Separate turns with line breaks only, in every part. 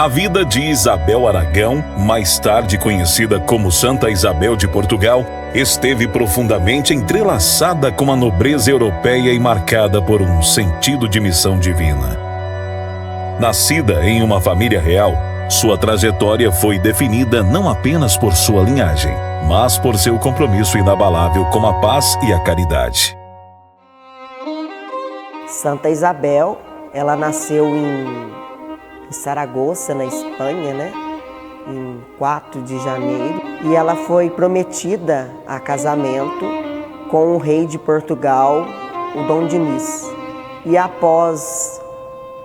A vida de Isabel Aragão, mais tarde conhecida como Santa Isabel de Portugal, esteve profundamente entrelaçada com a nobreza europeia e marcada por um sentido de missão divina. Nascida em uma família real, sua trajetória foi definida não apenas por sua linhagem, mas por seu compromisso inabalável com a paz e a caridade.
Santa Isabel, ela nasceu em Saragoça, na Espanha, né? Em 4 de janeiro. E ela foi prometida a casamento com o rei de Portugal, o Dom Dinis. E após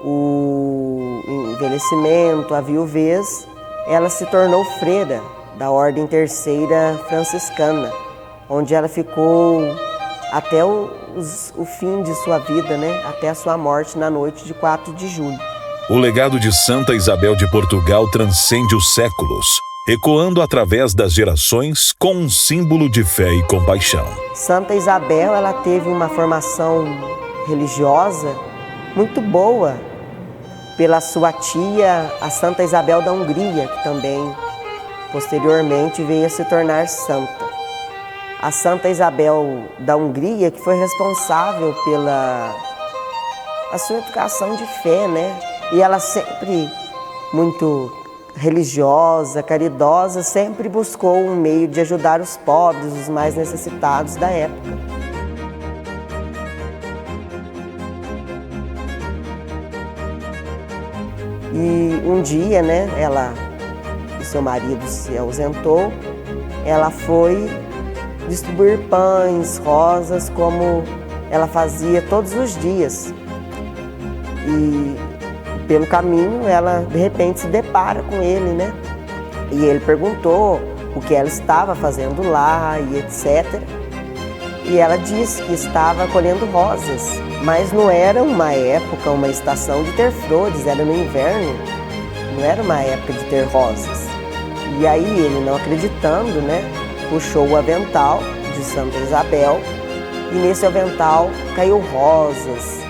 o envelhecimento, a viuvez, ela se tornou freira da Ordem Terceira Franciscana, onde ela ficou até o fim de sua vida, né? Até a sua morte na noite de 4 de julho.
O legado de Santa Isabel de Portugal transcende os séculos, ecoando através das gerações com um símbolo de fé e compaixão.
Santa Isabel, ela teve uma formação religiosa muito boa pela sua tia, a Santa Isabel da Hungria, que também posteriormente veio a se tornar santa. A Santa Isabel da Hungria, que foi responsável pela sua educação de fé, né? E ela sempre muito religiosa, caridosa, sempre buscou um meio de ajudar os pobres, os mais necessitados da época. E um dia, né, ela e seu marido se ausentou, ela foi distribuir pães, rosas, como ela fazia todos os dias. E pelo caminho, ela de repente se depara com ele, né? E ele perguntou o que ela estava fazendo lá e etc. E ela disse que estava colhendo rosas, mas não era uma época, uma estação de ter flores, era no inverno, não era uma época de ter rosas. E aí ele, não acreditando, né, puxou o avental de Santa Isabel e nesse avental caiu rosas.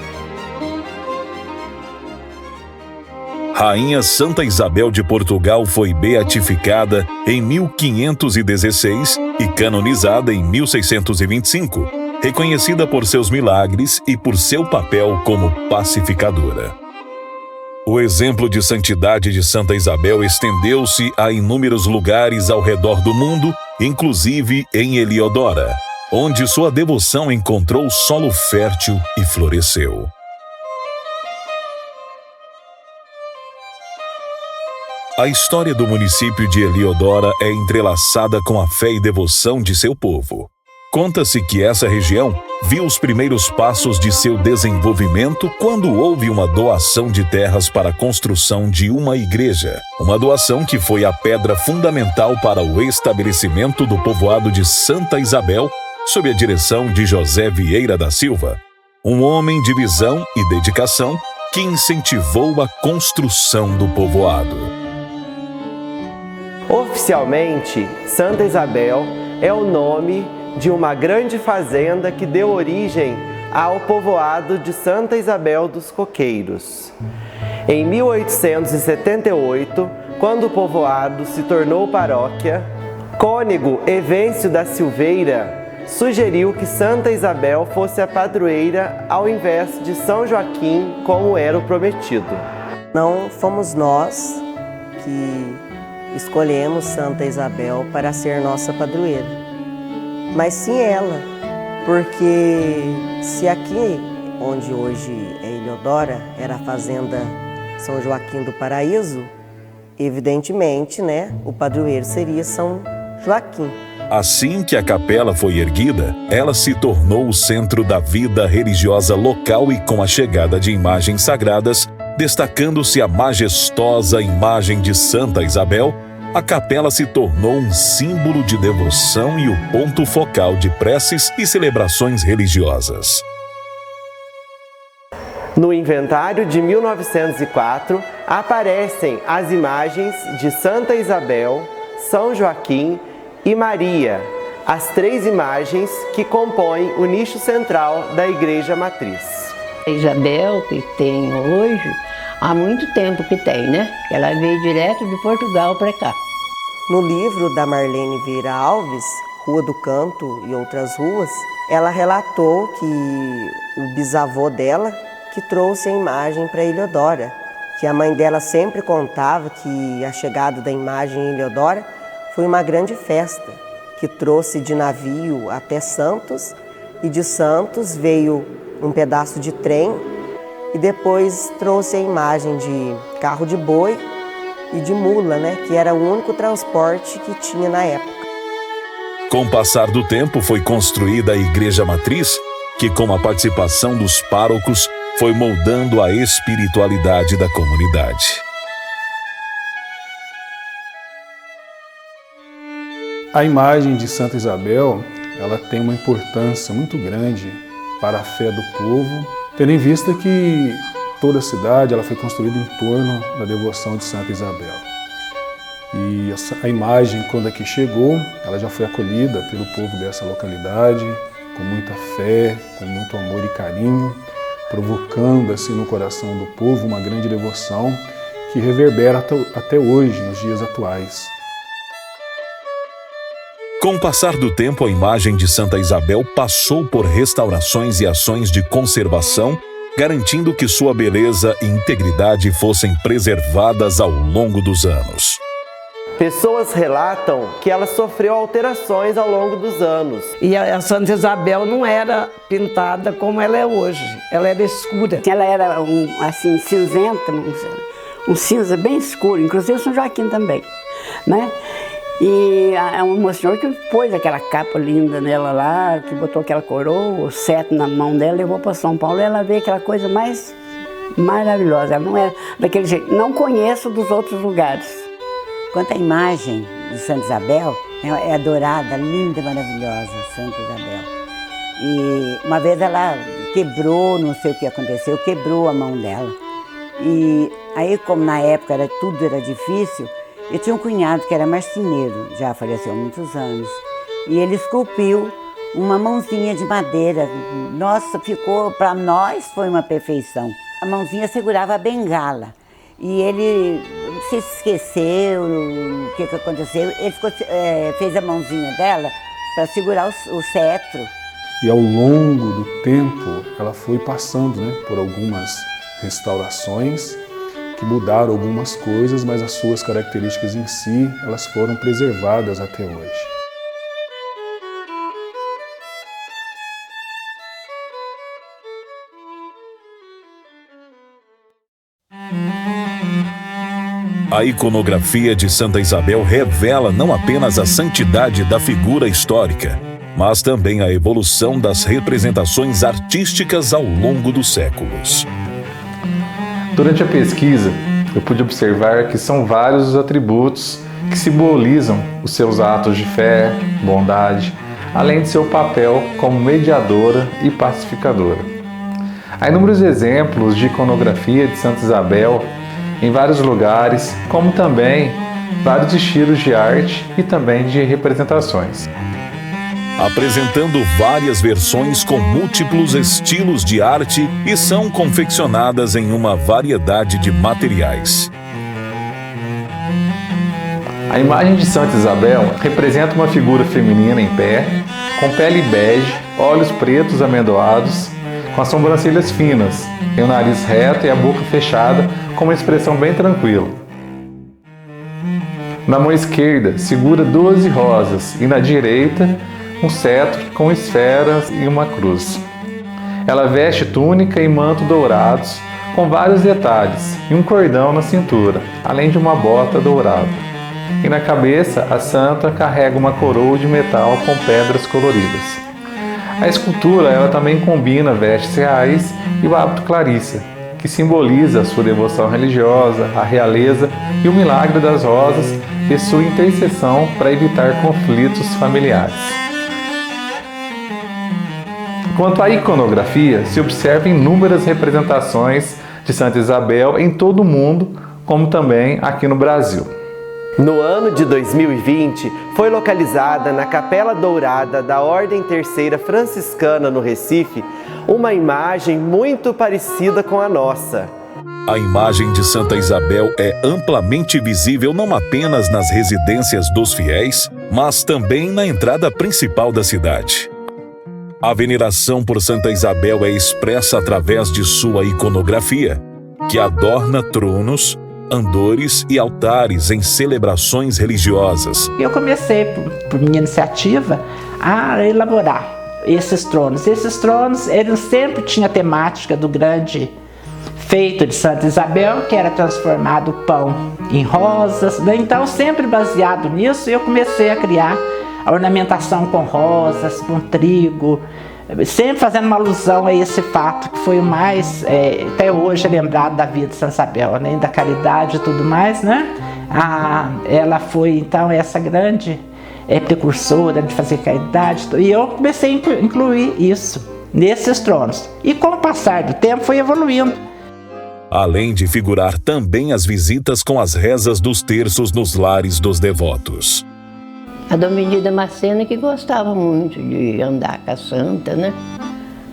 Rainha Santa Isabel de Portugal foi beatificada em 1516 e canonizada em 1625, reconhecida por seus milagres e por seu papel como pacificadora. O exemplo de santidade de Santa Isabel estendeu-se a inúmeros lugares ao redor do mundo, inclusive em Heliodora, onde sua devoção encontrou solo fértil e floresceu. A história do município de Heliodora é entrelaçada com a fé e devoção de seu povo. Conta-se que essa região viu os primeiros passos de seu desenvolvimento quando houve uma doação de terras para a construção de uma igreja. Uma doação que foi a pedra fundamental para o estabelecimento do povoado de Santa Isabel, sob a direção de José Vieira da Silva, um homem de visão e dedicação que incentivou a construção do povoado.
Oficialmente, Santa Isabel é o nome de uma grande fazenda que deu origem ao povoado de Santa Isabel dos Coqueiros. Em 1878, quando o povoado se tornou paróquia, Cônego Evêncio da Silveira sugeriu que Santa Isabel fosse a padroeira ao invés de São Joaquim, como era o prometido.
Não fomos nós que escolhemos Santa Isabel para ser nossa padroeira, mas sim ela, porque se aqui, onde hoje é Heliodora, era a fazenda São Joaquim do Paraíso, evidentemente, né, o padroeiro seria São Joaquim.
Assim que a capela foi erguida, ela se tornou o centro da vida religiosa local e com a chegada de imagens sagradas, destacando-se a majestosa imagem de Santa Isabel, a capela se tornou um símbolo de devoção e o ponto focal de preces e celebrações religiosas.
No inventário de 1904, aparecem as imagens de Santa Isabel, São Joaquim e Maria, as 3 imagens que compõem o nicho central da Igreja Matriz.
A Isabel que tem hoje, há muito tempo que tem, né? Ela veio direto de Portugal para cá.
No livro da Marlene Vieira Alves, Rua do Canto e Outras Ruas, ela relatou que o bisavô dela que trouxe a imagem para Ilhéudora, que a mãe dela sempre contava que a chegada da imagem em Ilhéudora foi uma grande festa, que trouxe de navio até Santos, e de Santos veio um pedaço de trem e depois trouxe a imagem de carro de boi e de mula, né, que era o único transporte que tinha na época.
Com o passar do tempo, foi construída a Igreja Matriz, que com a participação dos párocos foi moldando a espiritualidade da comunidade.
A imagem de Santa Isabel, ela tem uma importância muito grande para a fé do povo, tendo em vista que toda a cidade ela foi construída em torno da devoção de Santa Isabel. E a imagem, quando aqui chegou, ela já foi acolhida pelo povo dessa localidade, com muita fé, com muito amor e carinho, provocando assim no coração do povo uma grande devoção que reverbera até hoje, nos dias atuais.
Com o passar do tempo, a imagem de Santa Isabel passou por restaurações e ações de conservação, garantindo que sua beleza e integridade fossem preservadas ao longo dos anos.
Pessoas relatam que ela sofreu alterações ao longo dos anos.
E a Santa Isabel não era pintada como ela é hoje, ela era escura.
Ela era assim, cinzenta, um cinza bem escuro, inclusive São Joaquim também, né? E um senhor que pôs aquela capa linda nela lá, que botou aquela coroa, o cetro na mão dela, levou para São Paulo, e ela veio aquela coisa mais maravilhosa. Ela não é daquele jeito, não conheço dos outros lugares.
Quanto à imagem de Santa Isabel, é adorada, linda, maravilhosa, Santa Isabel. E uma vez ela quebrou, não sei o que aconteceu, quebrou a mão dela. E aí, como na época tudo era difícil, eu tinha um cunhado que era marceneiro, já faleceu há muitos anos, e ele esculpiu uma mãozinha de madeira. Nossa, ficou, para nós foi uma perfeição. A mãozinha segurava a bengala. E ele se esqueceu o que aconteceu, ele fez a mãozinha dela para segurar o cetro.
E ao longo do tempo, ela foi passando, né, por algumas restaurações que mudaram algumas coisas, mas as suas características em si, elas foram preservadas até hoje.
A iconografia de Santa Isabel revela não apenas a santidade da figura histórica, mas também a evolução das representações artísticas ao longo dos séculos.
Durante a pesquisa, eu pude observar que são vários os atributos que simbolizam os seus atos de fé, bondade, além de seu papel como mediadora e pacificadora. Há inúmeros exemplos de iconografia de Santa Isabel em vários lugares, como também vários estilos de arte e também de representações.
Apresentando várias versões com múltiplos estilos de arte e são confeccionadas em uma variedade de materiais.
A imagem de Santa Isabel representa uma figura feminina em pé, com pele bege, olhos pretos amendoados, com as sobrancelhas finas, tem o nariz reto e a boca fechada, com uma expressão bem tranquila. Na mão esquerda, segura 12 rosas e na direita, um cetro com esferas e uma cruz. Ela veste túnica e manto dourados, com vários detalhes, e um cordão na cintura, além de uma bota dourada. E na cabeça, a santa carrega uma coroa de metal com pedras coloridas. A escultura ela também combina vestes reais e o hábito clarissa, que simboliza a sua devoção religiosa, a realeza e o milagre das rosas e sua intercessão para evitar conflitos familiares. Quanto à iconografia, se observa inúmeras representações de Santa Isabel em todo o mundo, como também aqui no Brasil.
No ano de 2020, foi localizada na Capela Dourada da Ordem Terceira Franciscana, no Recife, uma imagem muito parecida com a nossa.
A imagem de Santa Isabel é amplamente visível não apenas nas residências dos fiéis, mas também na entrada principal da cidade. A veneração por Santa Isabel é expressa através de sua iconografia, que adorna tronos, andores e altares em celebrações religiosas.
Eu comecei, por minha iniciativa, a elaborar esses tronos. Esses tronos, eles sempre tinham a temática do grande feito de Santa Isabel, que era transformado o pão em rosas, né? Então, sempre baseado nisso, eu comecei a criar a ornamentação com rosas, com trigo, sempre fazendo uma alusão a esse fato que foi o mais, até hoje, lembrado da vida de Santa Isabel, né? Da caridade e tudo mais, né? Ela foi, então, essa grande precursora de fazer caridade, e eu comecei a incluir isso nesses tronos. E com o passar do tempo foi evoluindo.
Além de figurar também as visitas com as rezas dos terços nos lares dos devotos.
A Dona Benedita Macena que gostava muito de andar com a santa, né?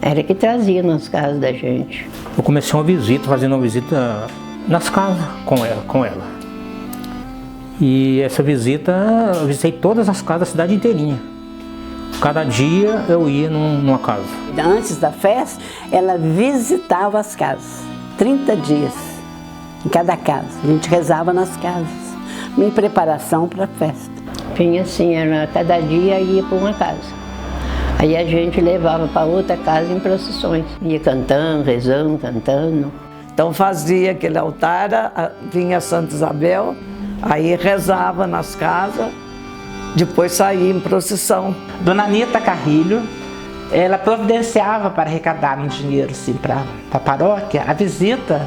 Era que trazia nas casas da gente.
Eu comecei uma visita, fazendo uma visita nas casas com ela. E essa visita, eu visitei todas as casas da cidade inteirinha. Cada dia eu ia numa casa.
Antes da festa, ela visitava as casas. 30 dias em cada casa. A gente rezava nas casas, em preparação para a festa.
Tinha assim, cada dia ia para uma casa. Aí a gente levava para outra casa em procissões. Ia cantando, rezando, cantando.
Então fazia aquele altar, vinha Santa Isabel, aí rezava nas casas, depois saía em procissão.
Dona Anita Carrilho, ela providenciava para arrecadar um dinheiro assim, para a paróquia a visita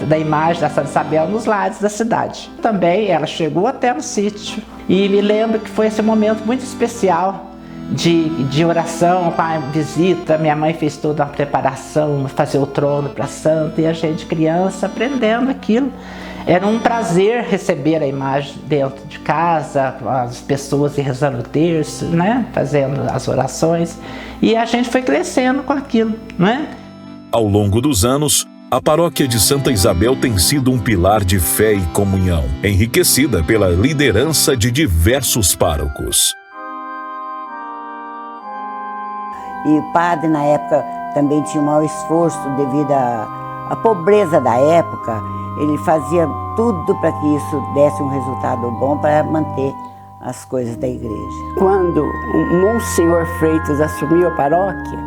da imagem da Santa Isabel nos lares da cidade. Também ela chegou até no sítio e me lembro que foi esse momento muito especial de oração com a visita. Minha mãe fez toda a preparação, fazer o trono para a santa, e a gente criança aprendendo aquilo. Era um prazer receber a imagem dentro de casa, as pessoas rezando o terço, né? Fazendo as orações, e a gente foi crescendo com aquilo, né?
Ao longo dos anos, a paróquia de Santa Isabel tem sido um pilar de fé e comunhão, enriquecida pela liderança de diversos párocos.
E o padre, na época, também tinha um maior esforço devido à pobreza da época. Ele fazia tudo para que isso desse um resultado bom para manter as coisas da igreja.
Quando o Monsenhor Freitas assumiu a paróquia,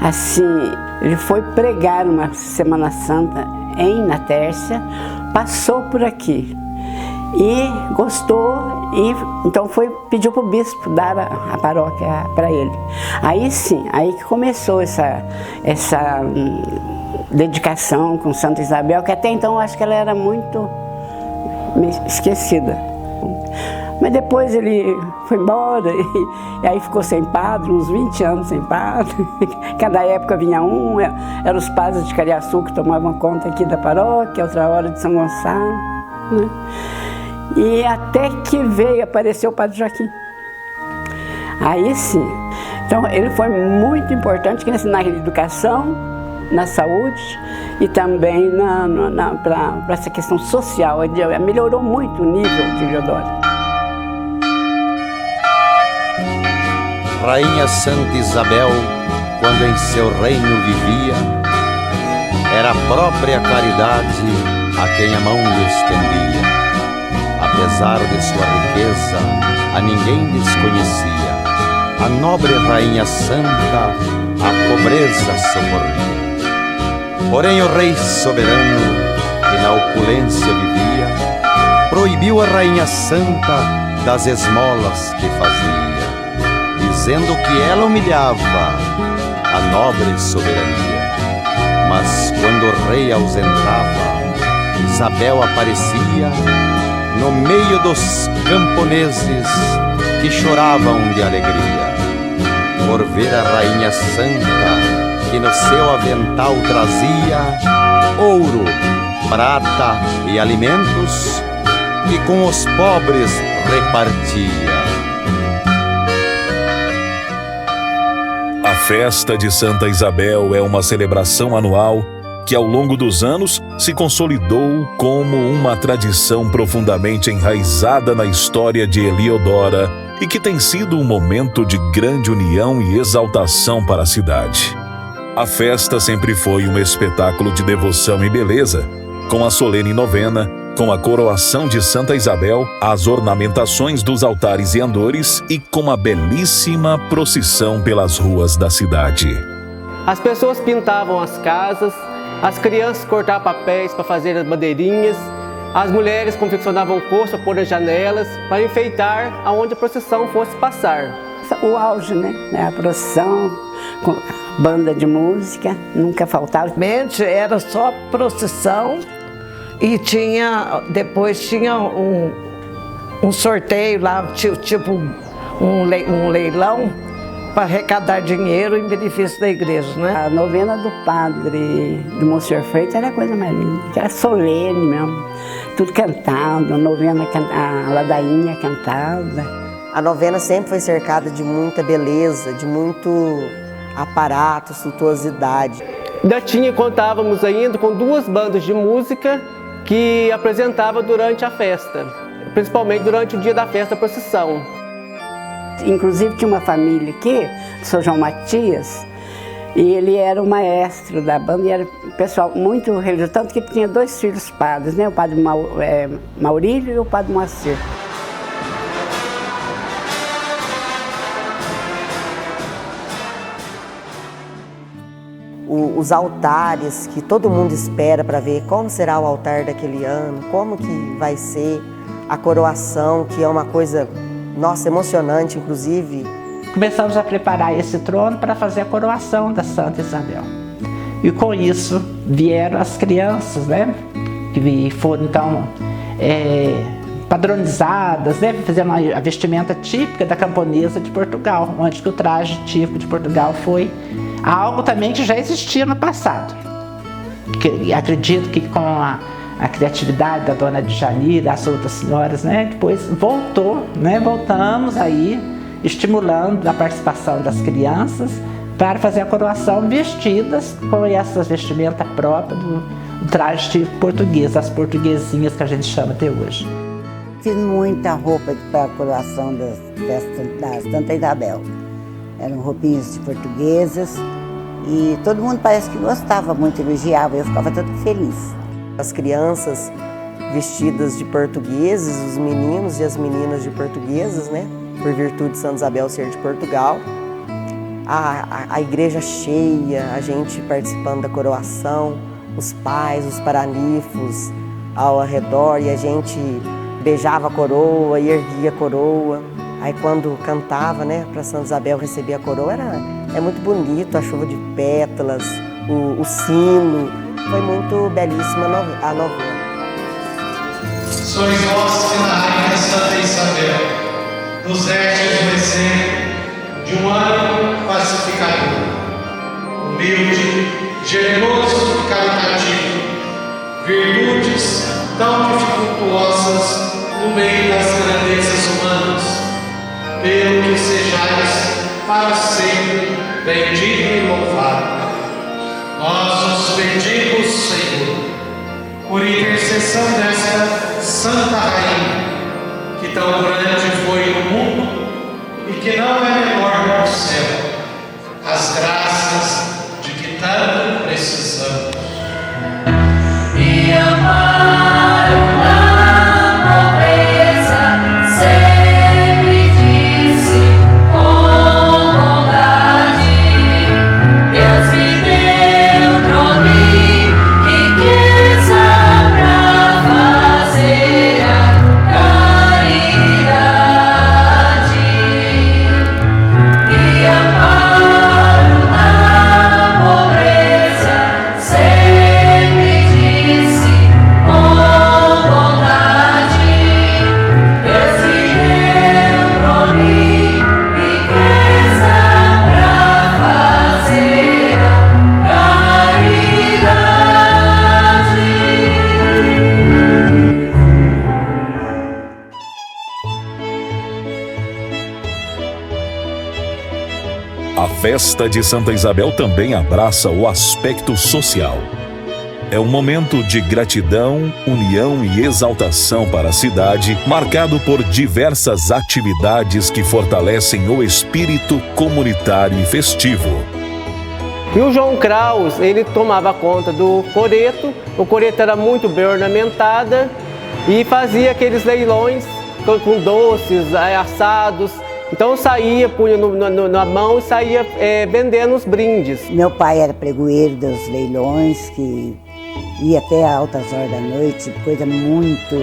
assim, ele foi pregar uma Semana Santa em Natércia, passou por aqui e gostou, e então pediu para o bispo dar a paróquia para ele. Aí sim, aí que começou essa dedicação com Santa Isabel, que até então eu acho que ela era muito esquecida. Mas depois ele foi embora e aí ficou sem padre, uns 20 anos sem padre. Cada época vinha um, eram os padres de Cariaçu que tomavam conta aqui da paróquia, outra hora de São Gonçalo, né? E até que apareceu o padre Joaquim. Aí sim, então ele foi muito importante na educação, na saúde e também para essa questão social. Ele melhorou muito o nível de Ilhéudora.
Rainha Santa Isabel, quando em seu reino vivia, era a própria caridade a quem a mão lhe estendia. Apesar de sua riqueza, a ninguém desconhecia. A nobre Rainha Santa a pobreza socorria. Porém o rei soberano, que na opulência vivia, proibiu a Rainha Santa das esmolas que fazia, dizendo que ela humilhava a nobre soberania. Mas quando o rei ausentava, Isabel aparecia no meio dos camponeses que choravam de alegria, por ver a Rainha Santa, que no seu avental trazia ouro, prata e alimentos, e com os pobres repartia.
A festa de Santa Isabel é uma celebração anual que ao longo dos anos se consolidou como uma tradição profundamente enraizada na história de Eliodora e que tem sido um momento de grande união e exaltação para a cidade. A festa sempre foi um espetáculo de devoção e beleza, com a solene novena, com a coroação de Santa Isabel, as ornamentações dos altares e andores e com a belíssima procissão pelas ruas da cidade.
As pessoas pintavam as casas, as crianças cortavam papéis para fazer as bandeirinhas, as mulheres confeccionavam cores para pôr nas janelas, para enfeitar aonde a procissão fosse passar.
O auge, né? A procissão, com banda de música, nunca faltava.
Era só procissão e depois tinha um sorteio lá, tipo um leilão, para arrecadar dinheiro em benefício da igreja, né?
A novena do padre do Monsenhor Freitas era a coisa mais linda, era solene mesmo, tudo cantado, a novena, a ladainha cantada.
A novena sempre foi cercada de muita beleza, de muito aparato, suntuosidade.
Contávamos ainda com 2 bandas de música que apresentavam durante a festa, principalmente durante o dia da festa da procissão.
Inclusive tinha uma família aqui, São João Matias, e ele era o maestro da banda e era um pessoal muito religioso, tanto que ele tinha 2 filhos padres, né? O padre Maurílio e o padre Moacir.
Os altares que todo mundo espera para ver como será o altar daquele ano, como que vai ser a coroação, que é uma coisa, nossa, emocionante, inclusive.
Começamos a preparar esse trono para fazer a coroação da Santa Isabel. E com isso vieram as crianças, né? Que foram então padronizadas, né? Fizeram a vestimenta típica da camponesa de Portugal, onde que o traje típico de Portugal foi algo também que já existia no passado. Acredito que com a criatividade da dona Djani e das outras senhoras, né, depois voltamos aí, estimulando a participação das crianças para fazer a coroação vestidas com essas vestimentas próprias do traje típico português, as portuguesinhas que a gente chama até hoje.
Fiz muita roupa para a coroação da Santa Isabel. Eram roupinhas de portuguesas e todo mundo parece que gostava muito, elogiava, eu ficava toda feliz.
As crianças vestidas de portugueses, os meninos e as meninas de portuguesas, né? Por virtude de Santa Isabel ser de Portugal. A igreja cheia, a gente participando da coroação, os pais, os paranifos ao redor e a gente beijava a coroa e erguia a coroa. Aí quando cantava, né, para Santa Isabel receber a coroa, é muito bonito, a chuva de pétalas, o sino. Foi muito belíssima a novena.
Sois vós que na Rainha Santa Isabel nos destes o exemplo de um ânimo pacificador, humilde, generoso e caritativo, virtudes tão dificultuosas no meio das grandezas humanas, pelo que sejais para sempre bendito e louvado. Nós os pedimos, Senhor, por intercessão desta Santa Rainha, que tão grande foi no mundo e que não é menor no céu, as graças de que tanto precisamos. E amar na pobreza, sempre disse com bondade, Deus me deu trono e riqueza pra fazer a caridade. E amparo na pobreza, sempre disse com bondade, Deus me deu trono e riqueza pra fazer a
A festa de Santa Isabel também abraça o aspecto social. é um momento de gratidão, união e exaltação para a cidade, marcado por diversas atividades que fortalecem o espírito comunitário e festivo.
E o João Kraus, ele tomava conta do coreto, o coreto era muito bem ornamentada e fazia aqueles leilões com doces, assados. Então saía, punha na mão e saía vendendo os brindes.
Meu pai era pregoeiro dos leilões, que ia até altas horas da noite, coisa muito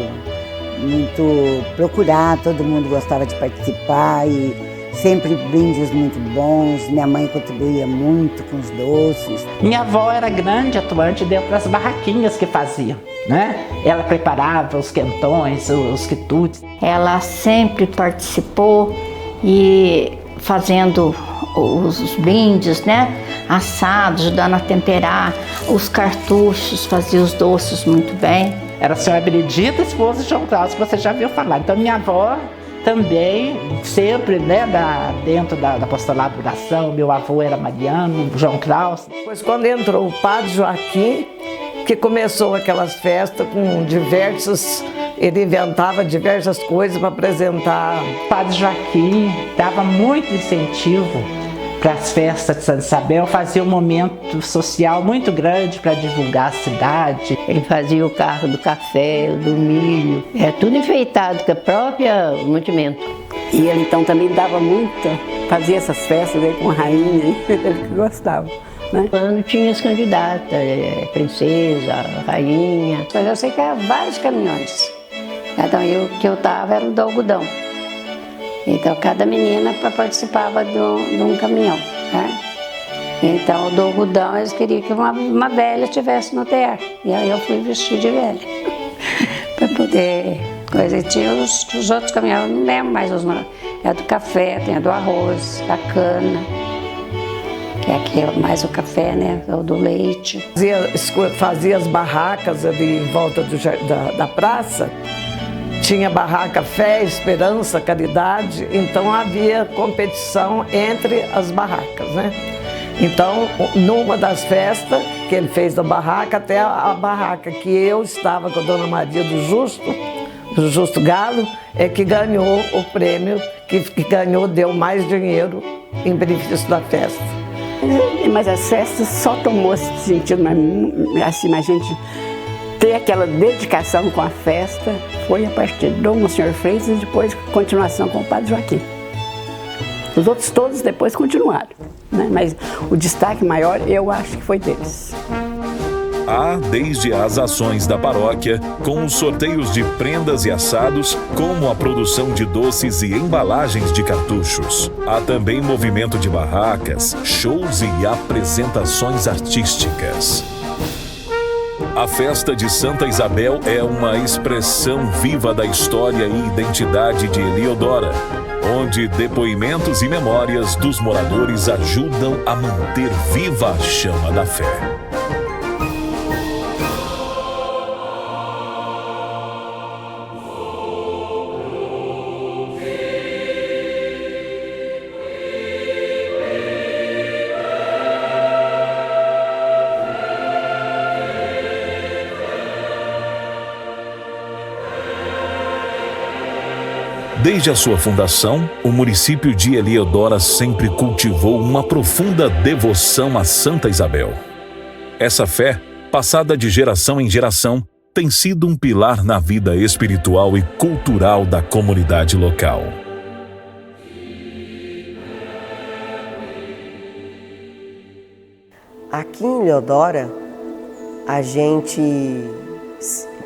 procurada, todo mundo gostava de participar e sempre brindes muito bons. Minha mãe contribuía muito com os doces.
Minha avó era grande atuante dentro das barraquinhas que faziam, né? Ela preparava os quentões, os quitutes.
Ela sempre participou e fazendo os brindes, né? Assados, ajudando a temperar, os cartuchos, fazia os doces muito bem.
Era a senhora Benedita, esposa de João Kraus, que você já viu falar. Então minha avó também, sempre, né, dentro da apostolado da oração, meu avô era Mariano, João Kraus.
Depois, quando entrou o Padre Joaquim, que começou aquelas festas com diversos, ele inventava diversas coisas para apresentar.
O Padre Joaquim dava muito incentivo para as festas de Santa Isabel, fazia um momento social muito grande para divulgar a cidade.
Ele fazia o carro do café, do milho, tudo enfeitado com a própria mantimento.
E ele então também dava muito, fazia essas festas aí com a rainha, ele que gostava. Né?
No ano tinha as candidatas, princesa, rainha.
Mas eu sei que eram vários caminhões. Então que eu estava era o do algodão. Então cada menina participava de um caminhão. Né? Então o do algodão eles queriam que uma velha estivesse no tear. E aí eu fui vestir de velha. Para poder coisa. E tinha os outros caminhões, eu não lembro mais os nomes. É do café, tem a do arroz, da cana. Que aqui é mais o café, né? O do leite.
Fazia as barracas ali em volta da praça. Tinha barraca Fé, Esperança, Caridade. Então havia competição entre as barracas, né? Então, numa das festas que ele fez da barraca, até a barraca que eu estava com a Dona Maria do Justo Galo, é que ganhou o prêmio, que ganhou, deu mais dinheiro em benefício da festa.
Mas as festas só tomou esse sentido, assim, a gente ter aquela dedicação com a festa foi a partir do Monsenhor Freitas e depois continuação com o Padre Joaquim. Os outros todos depois continuaram, né? Mas o destaque maior eu acho que foi deles.
Há desde as ações da paróquia, com os sorteios de prendas e assados, como a produção de doces e embalagens de cartuchos. Há também movimento de barracas, shows e apresentações artísticas. A festa de Santa Isabel é uma expressão viva da história e identidade de Heliodora, onde depoimentos e memórias dos moradores ajudam a manter viva a chama da fé. Desde a sua fundação, o município de Heliodora sempre cultivou uma profunda devoção a Santa Isabel. Essa fé, passada de geração em geração, tem sido um pilar na vida espiritual e cultural da comunidade local.
Aqui em Heliodora, a gente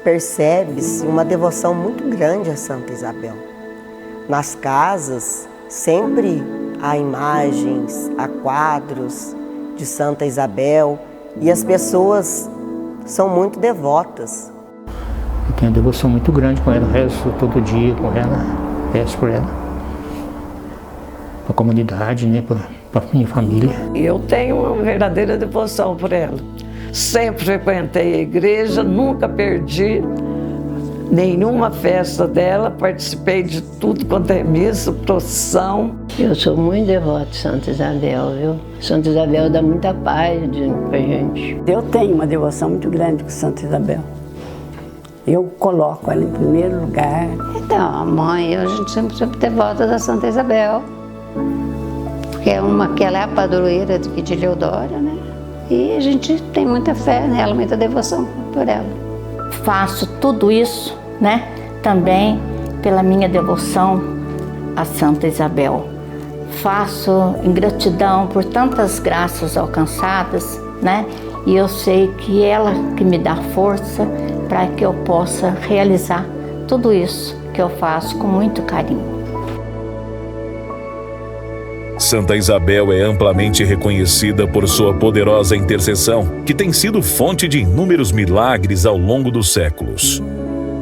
percebe-se uma devoção muito grande a Santa Isabel. Nas casas, sempre há imagens, há quadros de Santa Isabel e as pessoas são muito devotas.
Eu tenho uma devoção muito grande com ela, rezo todo dia com ela, peço por ela, para a comunidade, né, para a minha família.
Eu tenho uma verdadeira devoção por ela. Sempre frequentei a igreja, nunca perdi nenhuma festa dela, participei de tudo quanto é missa, procissão.
Eu sou muito devota de Santa Isabel, viu? Santa Isabel dá muita paz pra gente.
Eu tenho uma devoção muito grande com Santa Isabel. Eu coloco ela em primeiro lugar.
Então, a mãe, a gente sempre devota da Santa Isabel. Porque que ela é a padroeira de Eleodora, né? E a gente tem muita fé nela, muita devoção por ela.
Faço tudo isso, né? Também pela minha devoção a Santa Isabel. Faço em gratidão por tantas graças alcançadas, né? E eu sei que ela que me dá força para que eu possa realizar tudo isso que eu faço com muito carinho.
Santa Isabel é amplamente reconhecida por sua poderosa intercessão, que tem sido fonte de inúmeros milagres ao longo dos séculos.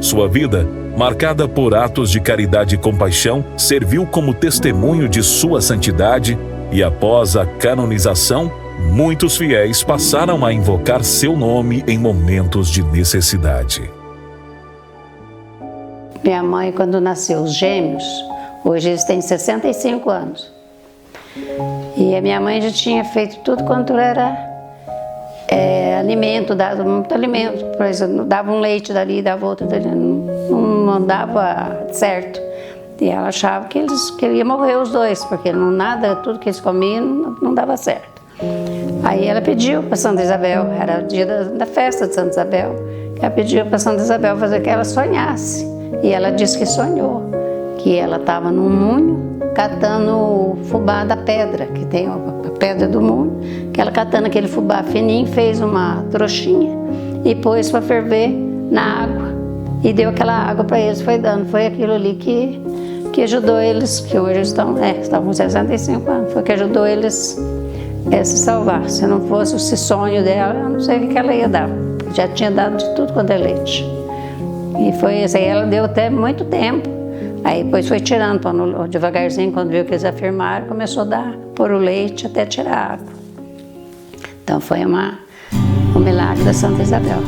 Sua vida, marcada por atos de caridade e compaixão, serviu como testemunho de sua santidade e, após a canonização, muitos fiéis passaram a invocar seu nome em momentos de necessidade.
Minha mãe, quando nasceu os gêmeos, hoje eles têm 65 anos. E a minha mãe já tinha feito tudo quanto era alimento, dado muito alimento. Por exemplo, dava um leite dali, dava outro dali, não dava certo. E ela achava que eles queriam morrer os dois, porque tudo que eles comiam não dava certo. Aí ela pediu para Santa Isabel, era o dia da festa de Santa Isabel, ela pediu para Santa Isabel fazer que ela sonhasse. E ela disse que sonhou, que ela estava num munho catando o fubá da pedra, que tem a pedra do munho, que ela catando aquele fubá fininho, fez uma trouxinha e pôs para ferver na água. E deu aquela água para eles, foi aquilo ali que ajudou eles, que hoje estão com 65 anos, foi que ajudou eles a se salvar. Se não fosse esse sonho dela, eu não sei o que ela ia dar, já tinha dado de tudo quanto é leite. E foi isso, aí ela deu até muito tempo. Aí depois foi tirando, devagarzinho, quando viu que eles afirmaram, começou a pôr o leite até tirar a água. Então foi um milagre da Santa Isabel.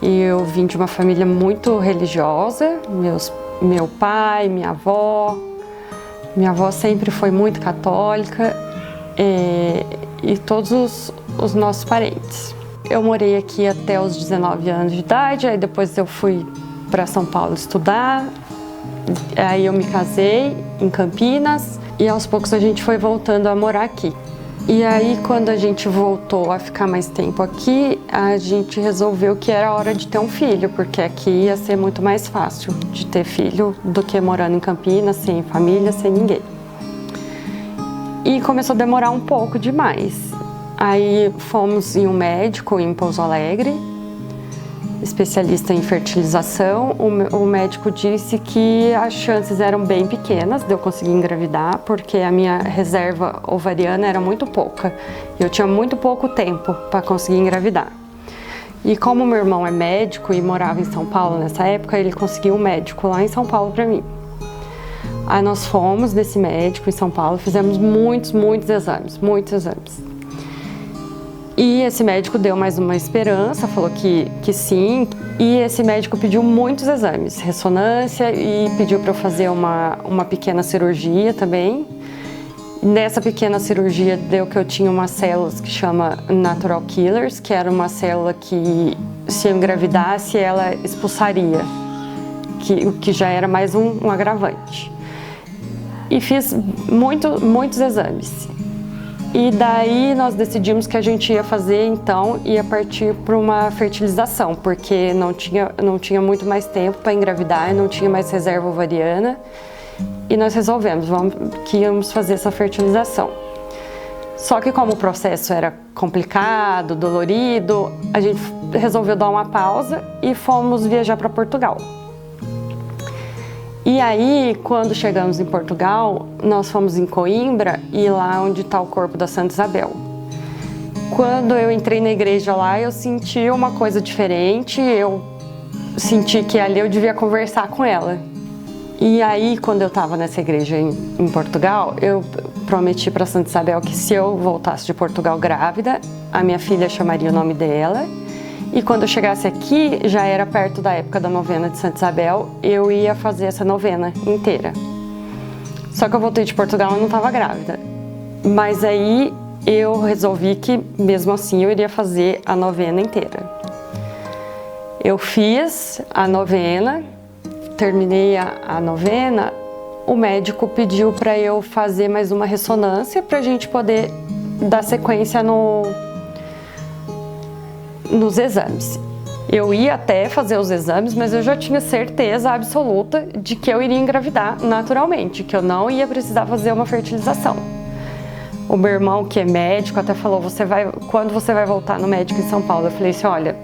Eu vim de uma família muito religiosa, meu pai, minha avó sempre foi muito católica e todos os nossos parentes. Eu morei aqui até os 19 anos de idade, aí depois eu fui para São Paulo estudar, aí eu me casei em Campinas e aos poucos a gente foi voltando a morar aqui. E aí, quando a gente voltou a ficar mais tempo aqui, a gente resolveu que era hora de ter um filho, porque aqui ia ser muito mais fácil de ter filho do que morando em Campinas, sem família, sem ninguém. E começou a demorar um pouco demais. Aí fomos em um médico em Pouso Alegre, especialista em fertilização. O médico disse que as chances eram bem pequenas de eu conseguir engravidar, porque a minha reserva ovariana era muito pouca. Eu tinha muito pouco tempo para conseguir engravidar. E como meu irmão é médico e morava em São Paulo nessa época, ele conseguiu um médico lá em São Paulo para mim. Aí nós fomos nesse médico em São Paulo, fizemos muitos exames, muitos exames. E esse médico deu mais uma esperança, falou que sim. E esse médico pediu muitos exames, ressonância, e pediu para eu fazer uma pequena cirurgia também. Nessa pequena cirurgia deu que eu tinha umas células que chama natural killers, que era uma célula que, se eu engravidasse, ela expulsaria, que já era mais um agravante. E fiz muitos exames. E daí nós decidimos que a gente ia fazer, então, ia partir para uma fertilização, porque não tinha muito mais tempo para engravidar e não tinha mais reserva ovariana. E nós resolvemos que íamos fazer essa fertilização. Só que como o processo era complicado, dolorido, a gente resolveu dar uma pausa e fomos viajar para Portugal. E aí, quando chegamos em Portugal, nós fomos em Coimbra e lá onde está o corpo da Santa Isabel. Quando eu entrei na igreja lá, eu senti uma coisa diferente, eu senti que ali eu devia conversar com ela. E aí, quando eu estava nessa igreja em Portugal, eu prometi para Santa Isabel que se eu voltasse de Portugal grávida, a minha filha chamaria o nome dela. E quando eu chegasse aqui, já era perto da época da novena de Santa Isabel, eu ia fazer essa novena inteira. Só que eu voltei de Portugal e não estava grávida. Mas aí eu resolvi que, mesmo assim, eu iria fazer a novena inteira. Eu fiz a novena, terminei a novena, o médico pediu para eu fazer mais uma ressonância para a gente poder dar sequência nos exames. Eu ia até fazer os exames, mas eu já tinha certeza absoluta de que eu iria engravidar naturalmente, que eu não ia precisar fazer uma fertilização. O meu irmão, que é médico, até falou, quando você vai voltar no médico em São Paulo? Eu falei assim, olha,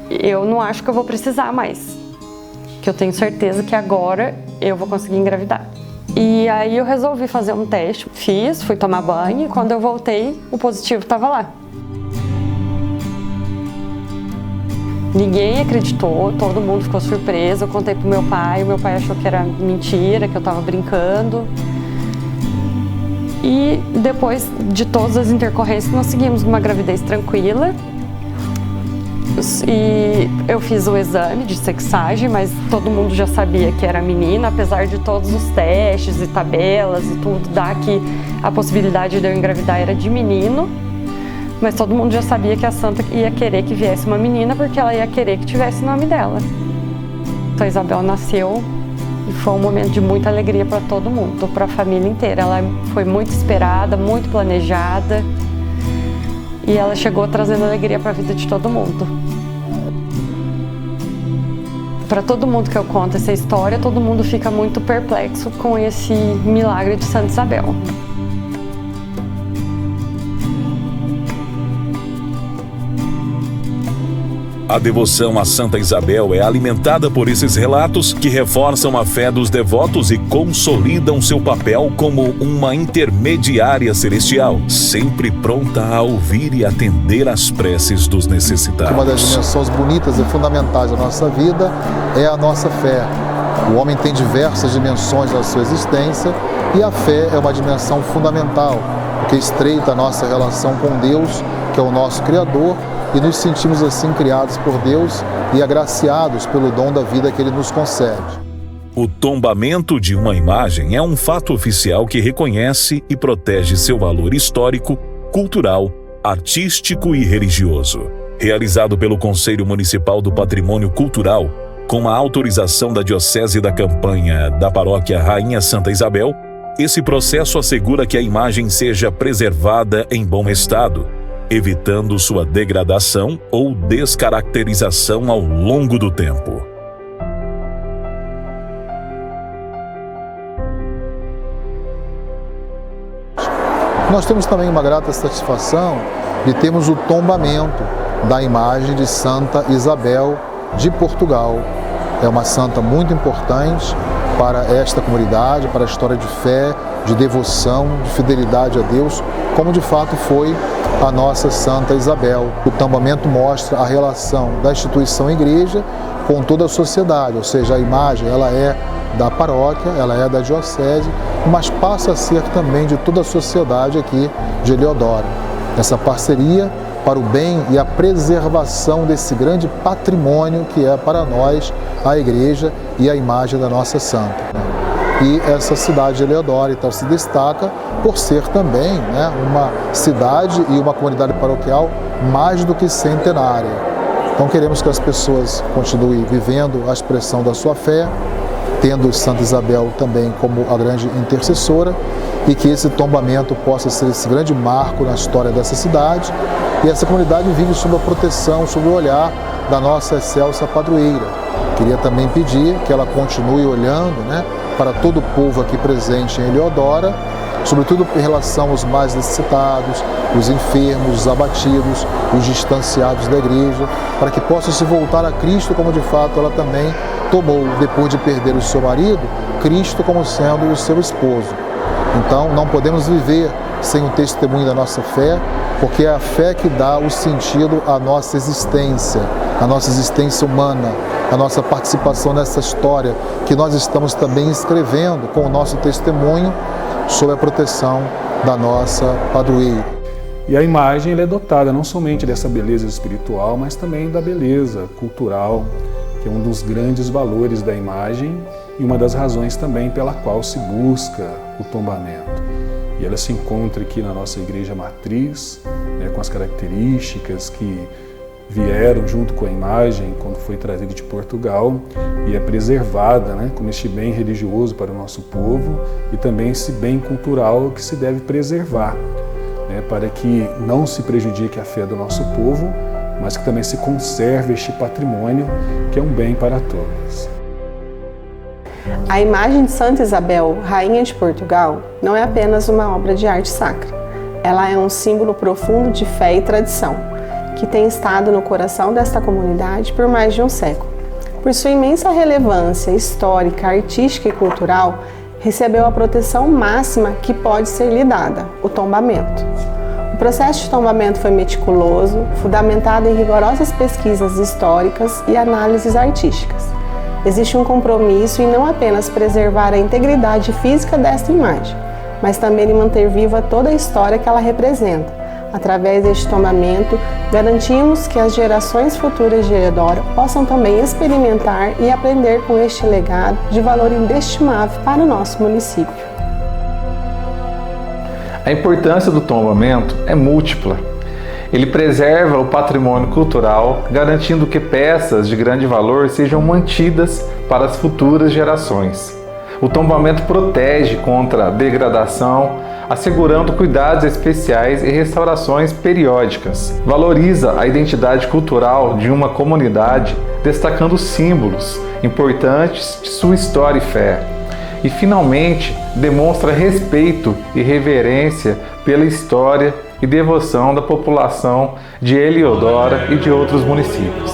eu não acho que eu vou precisar mais, que eu tenho certeza que agora eu vou conseguir engravidar. E aí eu resolvi fazer um teste, fui tomar banho, e quando eu voltei, o positivo estava lá. Ninguém acreditou, todo mundo ficou surpreso, eu contei pro meu pai, o meu pai achou que era mentira, que eu estava brincando. E depois de todas as intercorrências, nós seguimos uma gravidez tranquila. E eu fiz o exame de sexagem, mas todo mundo já sabia que era menina, apesar de todos os testes e tabelas e tudo, dar que a possibilidade de eu engravidar era de menino. Mas todo mundo já sabia que a santa ia querer que viesse uma menina, porque ela ia querer que tivesse o nome dela. Então a Isabel nasceu e foi um momento de muita alegria para todo mundo, para a família inteira. Ela foi muito esperada, muito planejada e ela chegou trazendo alegria para a vida de todo mundo. Para todo mundo que eu conto essa história, todo mundo fica muito perplexo com esse milagre de Santa Isabel.
A devoção a Santa Isabel é alimentada por esses relatos que reforçam a fé dos devotos e consolidam seu papel como uma intermediária celestial, sempre pronta a ouvir e atender às preces dos necessitados.
Uma das dimensões bonitas e fundamentais da nossa vida é a nossa fé. O homem tem diversas dimensões na sua existência e a fé é uma dimensão fundamental, porque estreita a nossa relação com Deus, que é o nosso Criador, e nos sentimos assim criados por Deus e agraciados pelo dom da vida que Ele nos concede.
O tombamento de uma imagem é um fato oficial que reconhece e protege seu valor histórico, cultural, artístico e religioso. Realizado pelo Conselho Municipal do Patrimônio Cultural, com a autorização da Diocese da Campanha da Paróquia Rainha Santa Isabel, esse processo assegura que a imagem seja preservada em bom estado, evitando sua degradação ou descaracterização ao longo do tempo.
Nós temos também uma grata satisfação de termos o tombamento da imagem de Santa Isabel de Portugal. É uma santa muito importante para esta comunidade, para a história de fé, de devoção, de fidelidade a Deus, como de fato foi a nossa Santa Isabel. O tombamento mostra a relação da instituição igreja com toda a sociedade, ou seja, a imagem ela é da paróquia, ela é da diocese, mas passa a ser também de toda a sociedade aqui de Heliodoro. Essa parceria para o bem e a preservação desse grande patrimônio que é para nós a igreja e a imagem da nossa santa. E essa cidade de Heliodoro então, se destaca por ser também uma cidade e uma comunidade paroquial mais do que centenária. Então queremos que as pessoas continuem vivendo a expressão da sua fé, tendo Santa Isabel também como a grande intercessora, e que esse tombamento possa ser esse grande marco na história dessa cidade, e essa comunidade vive sob a proteção, sob o olhar da nossa excelsa padroeira. Queria também pedir que ela continue olhando para todo o povo aqui presente em Heliodoro, sobretudo em relação aos mais necessitados, os enfermos, os abatidos, os distanciados da igreja, para que possa se voltar a Cristo como de fato ela também tomou, depois de perder o seu marido, Cristo como sendo o seu esposo. Então não podemos viver sem o testemunho da nossa fé, porque é a fé que dá o sentido à nossa existência humana, a nossa participação nessa história que nós estamos também escrevendo com o nosso testemunho sob a proteção da nossa padroeira.
E a imagem ela é dotada não somente dessa beleza espiritual, mas também da beleza cultural, que é um dos grandes valores da imagem e uma das razões também pela qual se busca o tombamento. E ela se encontra aqui na nossa igreja matriz, né, com as características que vieram junto com a imagem quando foi trazida de Portugal e é preservada, né, como este bem religioso para o nosso povo e também esse bem cultural que se deve preservar, né, para que não se prejudique a fé do nosso povo, mas que também se conserve este patrimônio que é um bem para todos.
A imagem de Santa Isabel, Rainha de Portugal, não é apenas uma obra de arte sacra. Ela é um símbolo profundo de fé e tradição, que tem estado no coração desta comunidade por mais de um século. Por sua imensa relevância histórica, artística e cultural, recebeu a proteção máxima que pode ser lhe dada, o tombamento. O processo de tombamento foi meticuloso, fundamentado em rigorosas pesquisas históricas e análises artísticas. Existe um compromisso em não apenas preservar a integridade física desta imagem, mas também em manter viva toda a história que ela representa. Através deste tombamento, garantimos que as gerações futuras de Eliodora possam também experimentar e aprender com este legado de valor inestimável para o nosso município.
A importância do tombamento é múltipla. Ele preserva o patrimônio cultural, garantindo que peças de grande valor sejam mantidas para as futuras gerações. O tombamento protege contra a degradação, assegurando cuidados especiais e restaurações periódicas. Valoriza a identidade cultural de uma comunidade, destacando símbolos importantes de sua história e fé. E, finalmente, demonstra respeito e reverência pela história e devoção da população de Eliodora e de outros municípios.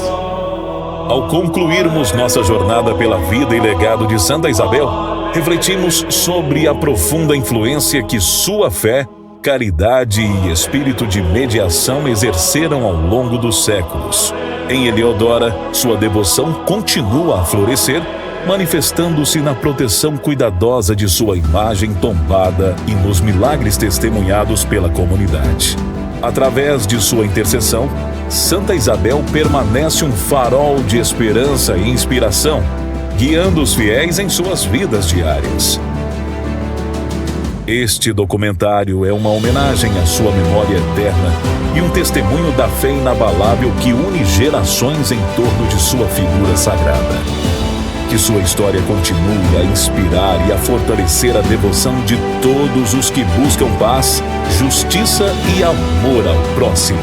Ao concluirmos nossa jornada pela vida e legado de Santa Isabel, refletimos sobre a profunda influência que sua fé, caridade e espírito de mediação exerceram ao longo dos séculos. Em Eliodora, sua devoção continua a florescer, manifestando-se na proteção cuidadosa de sua imagem tombada e nos milagres testemunhados pela comunidade. Através de sua intercessão, Santa Isabel permanece um farol de esperança e inspiração, guiando os fiéis em suas vidas diárias. Este documentário é uma homenagem à sua memória eterna e um testemunho da fé inabalável que une gerações em torno de sua figura sagrada. Que sua história continue a inspirar e a fortalecer a devoção de todos os que buscam paz, justiça e amor ao próximo.